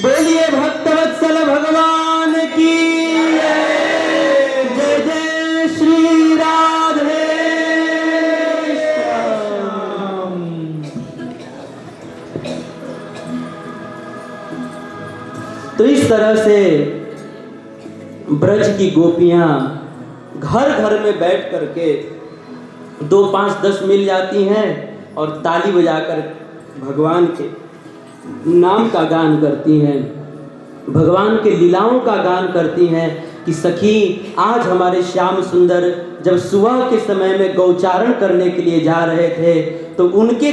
बोलिए भक्तवत्सल भगवान की जय जय श्री राधे श्याम। तो इस तरह से ब्रज की गोपियां घर घर में बैठ करके 2, 5, 10 मिल जाती हैं और ताली बजाकर भगवान के नाम का गान करती हैं, भगवान के लीलाओं का गान करती हैं कि सखी आज हमारे श्याम सुंदर जब सुबह के समय में गौचारण करने के लिए जा रहे थे तो उनके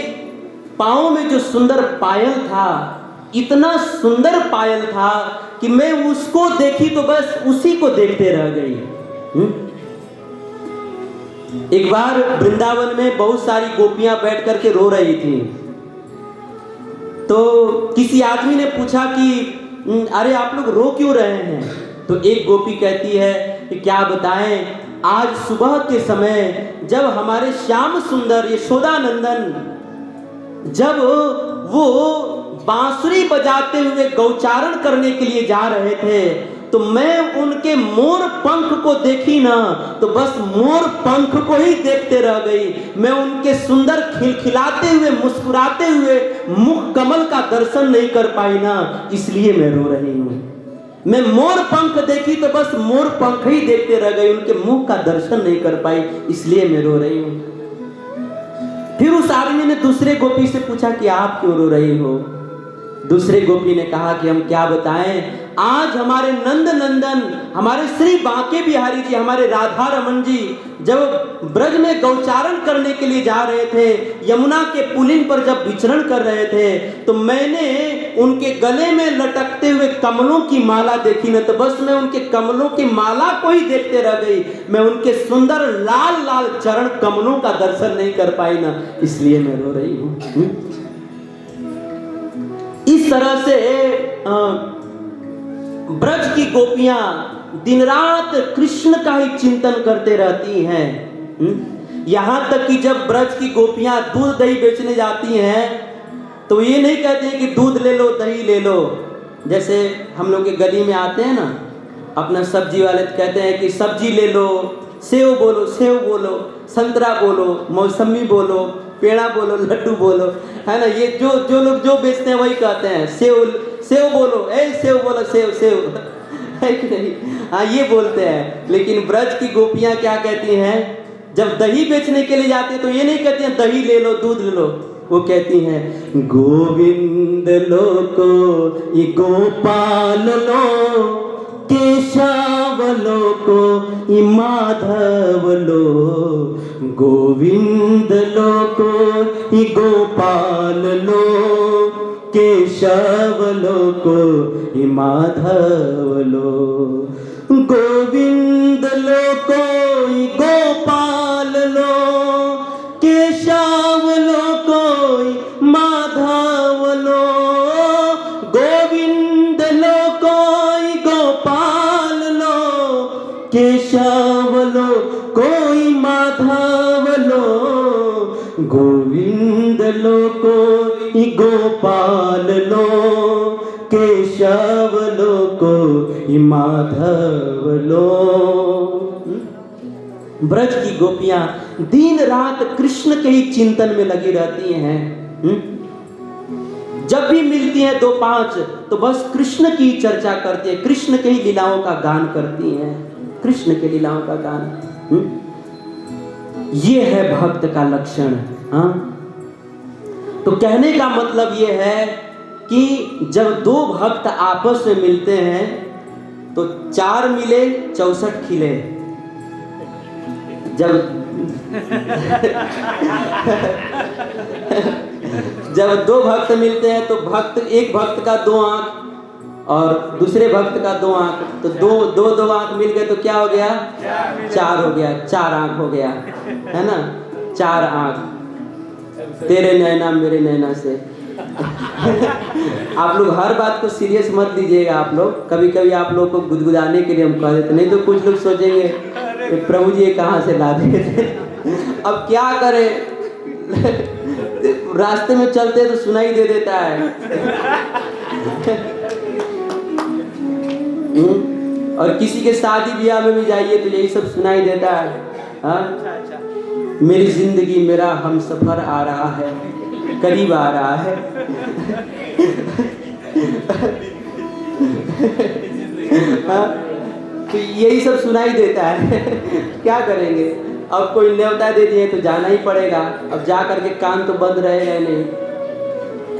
पाँव में जो सुंदर पायल था, इतना सुंदर पायल था कि मैं उसको देखी तो बस उसी को देखते रह गई। एक बार वृंदावन में बहुत सारी गोपियां बैठ करके रो रही थी, तो किसी आदमी ने पूछा कि अरे आप लोग रो क्यों रहे हैं? तो एक गोपी कहती है कि क्या बताएं, आज सुबह के समय जब हमारे श्याम सुंदर यशोदा नंदन जब वो बांसुरी बजाते हुए गौचारण करने के लिए जा रहे थे तो मैं उनके मोर पंख को देखी ना तो बस मोर पंख को ही देखते रह गई। मैं उनके सुंदर खिलखिलाते हुए मुस्कुराते हुए मुख कमल का दर्शन नहीं कर पाई ना, इसलिए मैं रो रही हूँ। मैं मोर पंख देखी तो बस मोर पंख ही देखते रह गई, उनके मुख का दर्शन नहीं कर पाई, इसलिए मैं रो रही हूँ। फिर उस आदमी ने दूसरे गोपी से पूछा कि आप क्यों रो रही हो? दूसरे गोपी ने कहा कि हम क्या बताएं, आज हमारे नंद नंदन हमारे श्री बांके बिहारी जी, हमारे राधा रमन जी जब ब्रज में गौचारण करने के लिए जा रहे थे, यमुना के पुलिन पर जब विचरण कर रहे थे तो मैंने उनके गले में लटकते हुए कमलों की माला देखी न, तो बस मैं उनके कमलों की माला को ही देखते रह गई। मैं उनके सुंदर लाल लाल चरण कमलों का दर्शन नहीं कर पाई ना, इसलिए मैं रो रही हूँ। इस तरह से ब्रज की गोपियां दिन रात कृष्ण का ही चिंतन करते रहती हैं। यहां तक कि जब ब्रज की गोपियां दूध दही बेचने जाती हैं तो ये नहीं कहते हैं कि दूध ले लो दही ले लो। जैसे हम लोग के गली में आते हैं ना, अपना सब्जी वाले कहते हैं कि सब्जी ले लो, सेव बोलो, सेव बोलो, संतरा बोलो, मौसमी बोलो, पेड़ा बोलो, लड्डू बोलो, है ना। ये जो लोग जो बेचते हैं वही कहते हैं सेव बोलो, सेव बोलो, सेव है कि नहीं? हाँ, ये बोलते हैं। लेकिन ब्रज की गोपियां क्या कहती हैं, जब दही बेचने के लिए जाती है तो ये नहीं कहती हैं दही ले लो, दूध ले लो, वो कहती हैं गोविंद लो को ये गोपाल लो, केशव लोको माधव लो, गोविंद लोको गोपाल लो, केशव लोको माधव लो, गोविंद लोको गोपाल लो, केशव लोको माधव लो, गोविंद लोको गोपाल लो, केशव लोको माधव लो, गोविंद लोको गोपाल लो, केशव लोको माधव लो। ब्रज की गोपियां दिन रात कृष्ण के ही चिंतन में लगी रहती हैं। जब भी मिलती हैं दो पांच तो बस कृष्ण की चर्चा करती है, कृष्ण के ही लीलाओं का गान करती हैं, कृष्ण के लीलाओं का गान। ये है भक्त का लक्षण। हाँ, तो कहने का मतलब ये है कि जब दो भक्त आपस में मिलते हैं तो 4 मिले 64 खिले। जब जब दो भक्त मिलते हैं तो एक भक्त का 2 आंख और दूसरे भक्त का 2 आंख, तो दो आंख मिल गए तो क्या हो गया? 4 हो गया, 4 आंख हो गया, है ना? 4 आंख तेरे नैना मेरे नैना से। आप लोग हर बात को सीरियस मत लीजिएगा। आप लोग कभी कभी आप लोग को गुदगुदाने के लिए हम कह देते, नहीं तो कुछ लोग सोचेंगे प्रभु जी कहाँ से ला दिए थे। अब क्या करें, रास्ते में चलते तो सुनाई दे देता है। और किसी के शादी ब्याह में भी जाइए तो यही सब सुनाई देता है। हाँ? मेरी जिंदगी मेरा हम सफर आ रहा है, करीब आ रहा है। हाँ? तो यही सब सुनाई देता है। क्या करेंगे? अब कोई न्योता दे दिए तो जाना ही पड़ेगा। अब जा करके कान तो बंद रहेगा नहीं,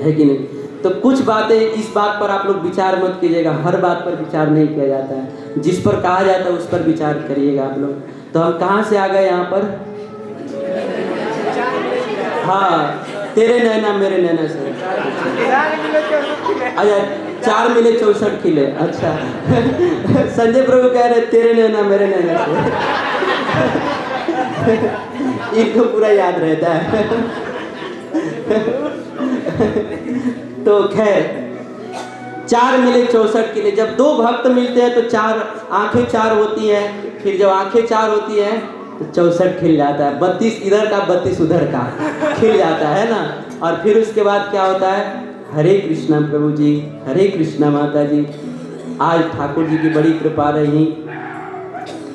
है कि नहीं? तो कुछ बातें, इस बात पर आप लोग विचार मत कीजिएगा, हर बात पर विचार नहीं किया जाता है। जिस पर कहा जाता है उस पर विचार करिएगा आप लोग। तो हम कहाँ से आ गए यहाँ पर? हाँ, तेरे नैना मेरे नैना से। अच्छा, 4 मिले 64 खिले। अच्छा, संजय प्रभु कह रहे तेरे नैना मेरे नैना से। इनको पूरा याद रहता है। तो खैर 4 मिले 64 खिले। जब दो भक्त मिलते हैं तो 4 आंखें 4 होती हैं, फिर जब आंखें 4 होती हैं तो 64 खिल जाता है। 32 इधर का 32 उधर का खिल जाता है ना। और फिर उसके बाद क्या होता है? हरे कृष्णा प्रभु जी, हरे कृष्णा माता जी। आज ठाकुर जी की बड़ी कृपा रही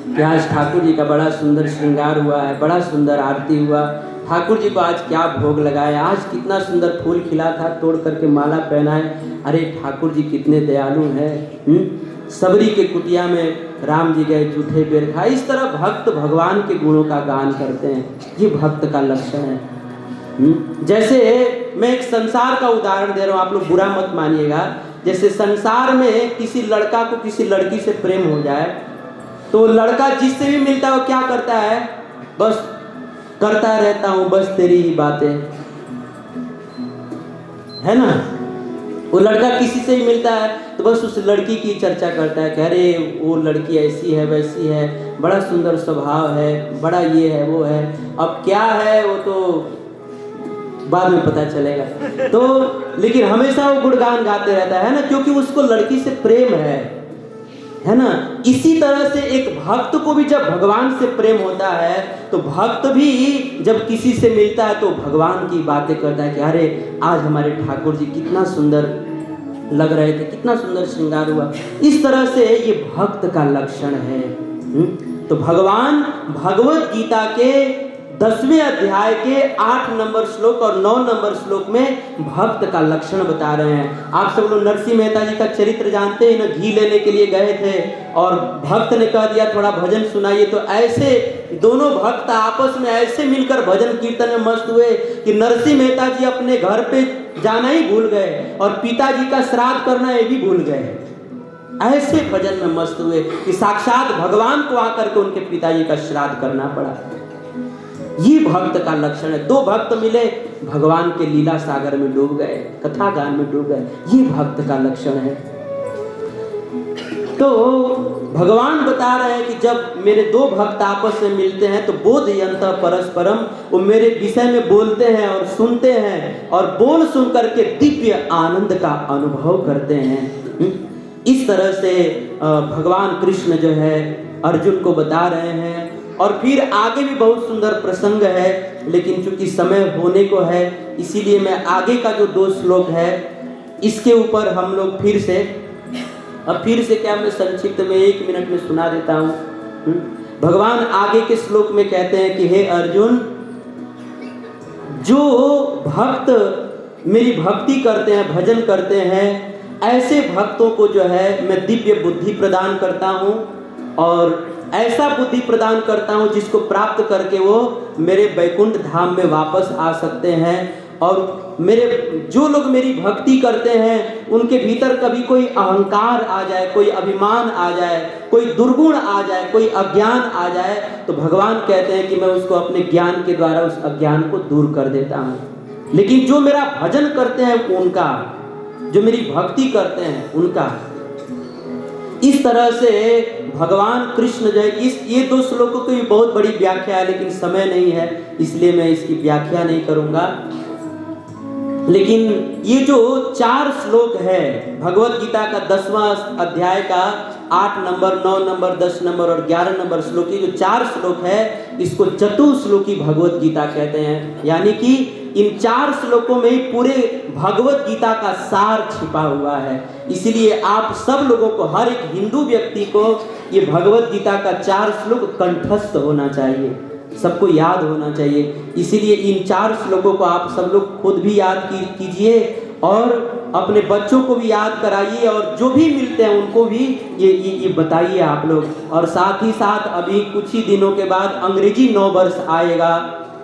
कि आज ठाकुर जी का बड़ा सुंदर श्रृंगार हुआ है, बड़ा सुंदर आरती हुआ। ठाकुर जी को आज क्या भोग लगाया, आज कितना सुंदर फूल खिला था, तोड़ करके माला पहनाए। अरे ठाकुर जी कितने दयालु हैं। सबरी के कुटिया में राम जी गए, जूठे बेर खाए। इस तरह भक्त भगवान के गुणों का गान करते हैं। ये भक्त का लक्षण है। जैसे मैं एक संसार का उदाहरण दे रहा हूँ, आप लोग बुरा मत मानिएगा। जैसे संसार में किसी लड़का को किसी लड़की से प्रेम हो जाए तो लड़का जिससे भी मिलता है वो क्या करता है? बस करता रहता हूँ बस तेरी ही बातें, है ना? वो लड़का किसी से भी मिलता है तो बस उस लड़की की चर्चा करता है कि अरे वो लड़की ऐसी है वैसी है, बड़ा सुंदर स्वभाव है, बड़ा ये है वो है। अब क्या है वो तो बाद में पता चलेगा। तो लेकिन हमेशा वो गुणगान गाते रहता है ना, क्योंकि उसको लड़की से प्रेम है ना। इसी तरह से एक भक्त को भी जब भगवान से प्रेम होता है तो भक्त भी जब किसी से मिलता है तो भगवान की बातें करता है कि अरे आज हमारे ठाकुर जी कितना सुंदर लग रहे थे, कितना सुंदर श्रृंगार हुआ। इस तरह से ये भक्त का लक्षण है। तो भगवान भगवत गीता के 10वें अध्याय के 8 नंबर श्लोक और 9 नंबर श्लोक में भक्त का लक्षण बता रहे हैं। आप सब लोग नरसिंह मेहता जी का चरित्र जानते हैं ना। घी लेने के लिए गए थे और भक्त ने कह दिया थोड़ा भजन सुनाइए, तो ऐसे दोनों भक्त आपस में ऐसे मिलकर भजन कीर्तन में मस्त हुए कि नरसिंह मेहता जी अपने घर पे जाना ही भूल गए और पिताजी का श्राद्ध करना ये भी भूल गए। ऐसे भजन में मस्त हुए कि साक्षात भगवान को आकर के उनके पिताजी का श्राद्ध करना पड़ा। ये भक्त का लक्षण है। दो भक्त मिले, भगवान के लीला सागर में डूब गए, कथा गान में डूब गए। ये भक्त का लक्षण है। तो भगवान बता रहे हैं कि जब मेरे दो भक्त आपस में मिलते हैं तो बोधयंत परस्परम, वो मेरे विषय में बोलते हैं और सुनते हैं और बोल सुन करके दिव्य आनंद का अनुभव करते हैं। इस तरह से भगवान कृष्ण जो है अर्जुन को बता रहे हैं। और फिर आगे भी बहुत सुंदर प्रसंग है, लेकिन चूंकि समय होने को है इसीलिए मैं आगे का जो 2 श्लोक है इसके ऊपर हम लोग फिर से क्या मैं संक्षिप्त में 1 मिनट में सुना देता हूँ। भगवान आगे के श्लोक में कहते हैं कि हे अर्जुन, जो भक्त मेरी भक्ति करते हैं, भजन करते हैं, ऐसे भक्तों को जो है मैं दिव्य बुद्धि प्रदान करता हूँ और ऐसा बुद्धि प्रदान करता हूँ जिसको प्राप्त करके वो मेरे वैकुंठ धाम में वापस आ सकते हैं। और जो लोग मेरी भक्ति करते हैं उनके भीतर कभी कोई अहंकार आ जाए, कोई अभिमान आ जाए, कोई दुर्गुण आ जाए, कोई अज्ञान आ जाए, तो भगवान कहते हैं कि मैं उसको अपने ज्ञान के द्वारा उस अज्ञान को दूर कर देता हूँ। लेकिन जो मेरा भजन करते हैं उनका, जो मेरी भक्ति करते हैं उनका, इस तरह से भगवान कृष्ण जो है ये 2 श्लोकों की बहुत बड़ी व्याख्या है, लेकिन समय नहीं है इसलिए मैं इसकी व्याख्या नहीं करूंगा। लेकिन ये जो 4 श्लोक है भगवत गीता का 10वां अध्याय का 8 नंबर, 9 नंबर, 10 नंबर और 11 नंबर श्लोक, ये जो 4 श्लोक है इसको चतुश्लोकी भगवत गीता कहते हैं। यानी कि इन 4 श्लोकों में ही पूरे भगवत गीता का सार छिपा हुआ है। इसलिए आप सब लोगों को, हर एक हिंदू व्यक्ति को ये भगवत गीता का 4 श्लोक कंठस्थ होना चाहिए, सबको याद होना चाहिए। इसीलिए इन 4 श्लोकों को आप सब लोग खुद भी याद कीजिए और अपने बच्चों को भी याद कराइए और जो भी मिलते हैं उनको भी ये बताइए आप लोग। और साथ ही साथ अभी कुछ ही दिनों के बाद अंग्रेजी 9 वर्ष आएगा,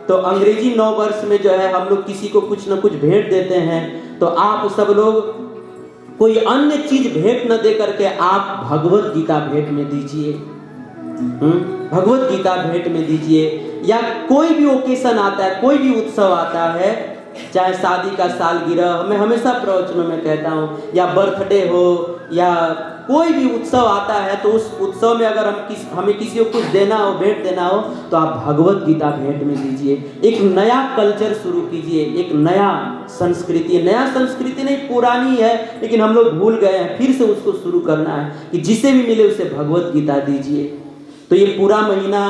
तो अंग्रेजी 9 वर्ष में जो है हम लोग किसी को कुछ न कुछ भेंट देते हैं। तो आप सब लोग कोई अन्य चीज भेंट न दे करके आप भगवत गीता भेंट में दीजिए, भगवत गीता भेंट में दीजिए। या कोई भी ओकेशन आता है, कोई भी उत्सव आता है, चाहे शादी का सालगिरह, मैं हमेशा प्रवचनों में कहता हूँ, या बर्थडे हो या कोई भी उत्सव आता है, तो उस उत्सव में अगर हमें किसी को कुछ देना हो, भेंट देना हो, तो आप भगवत गीता भेंट में दीजिए। एक नया कल्चर शुरू कीजिए, एक नया संस्कृति नहीं, पुरानी है लेकिन हम लोग भूल गए हैं, फिर से उसको शुरू करना है कि जिसे भी मिले उसे भगवत गीता दीजिए। तो ये पूरा महीना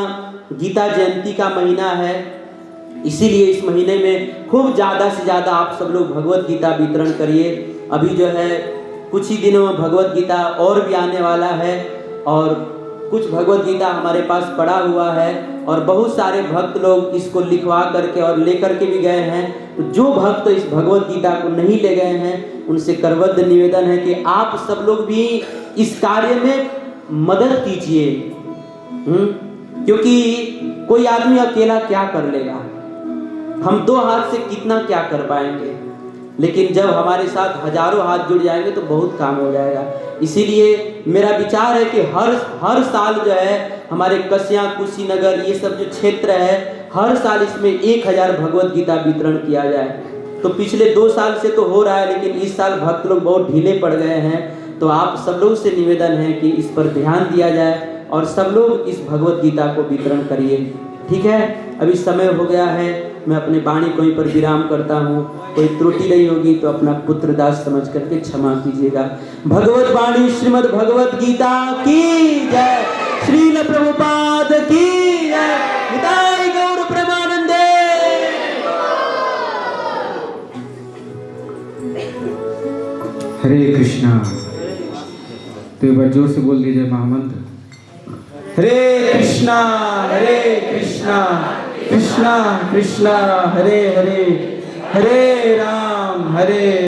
गीता जयंती का महीना है, इसीलिए इस महीने में खूब ज़्यादा से ज़्यादा आप सब लोग भगवत गीता वितरण करिए। अभी जो है कुछ ही दिनों में भगवत गीता और भी आने वाला है और कुछ भगवत गीता हमारे पास पड़ा हुआ है और बहुत सारे भक्त लोग इसको लिखवा करके और लेकर के भी गए हैं। तो जो भक्त इस भगवत गीता को नहीं ले गए हैं उनसे करबद्ध निवेदन है कि आप सब लोग भी इस कार्य में मदद कीजिए, क्योंकि कोई आदमी अकेला क्या कर लेगा, हम 2 हाथ से कितना क्या कर पाएंगे, लेकिन जब हमारे साथ हजारों हाथ जुड़ जाएंगे तो बहुत काम हो जाएगा। इसीलिए मेरा विचार है कि हर साल जो है हमारे कस्या, कुशीनगर, ये सब जो क्षेत्र है, हर साल इसमें 1000 भगवत गीता वितरण किया जाए। तो पिछले 2 साल से तो हो रहा है, लेकिन इस साल भक्त लोग बहुत ढीले पड़ गए हैं। तो आप सब लोग से निवेदन है कि इस पर ध्यान दिया जाए और सब लोग इस भगवत गीता को वितरण करिए। ठीक है, अभी समय हो गया है, मैं अपने वाणी को यहीं पर विराम करता हूँ। कोई त्रुटि नहीं होगी तो अपना पुत्र दास समझ करके क्षमा कीजिएगा। भगवत वाणी श्रीमद् भगवत गीता की जय, श्रील प्रभुपाद की जय, निताय गौर प्रेमानंदे। हरे कृष्णा। तो एक बार जोर से बोल दीजिए महामंत्र। हरे कृष्णा कृष्णा कृष्णा हरे हरे, हरे राम हरे